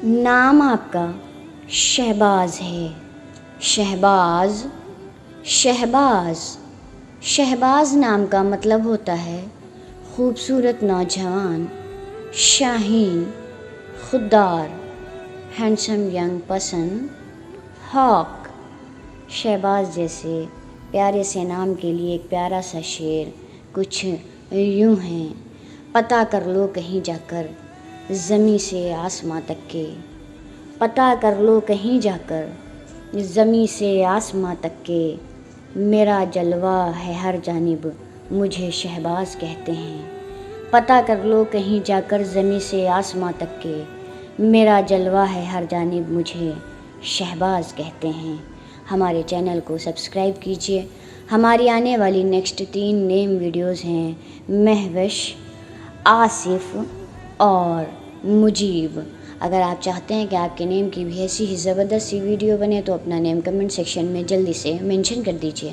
نام آپ کا شہباز ہے۔ شہباز، شہباز، شہباز نام کا مطلب ہوتا ہے خوبصورت نوجوان، شاہین، خوددار، ہینڈسم ینگ پرسن، ہاک۔ شہباز جیسے پیارے سے نام کے لیے ایک پیارا سا شعر کچھ یوں ہیں: پتہ کر لو کہیں جا کر زمیں سے آسماں تک کے، پتہ کر لو کہیں جا کر زمیں سے آسماں تک کے، میرا جلوہ ہے ہر جانب مجھے شہباز کہتے ہیں۔ پتہ کر لو کہیں جا کر زمیں سے آسماں تک کے، میرا جلوہ ہے ہر جانب مجھے شہباز کہتے ہیں۔ ہمارے چینل کو سبسکرائب کیجیے۔ ہماری آنے والی نیکسٹ 3 نیم ویڈیوز ہیں: مہوش، آصف اور مجیب۔ اگر آپ چاہتے ہیں کہ آپ کے نیم کی بھی ایسی ہی زبردست سی ویڈیو بنے تو اپنا نیم کمنٹ سیکشن میں جلدی سے مینشن کر دیجیے۔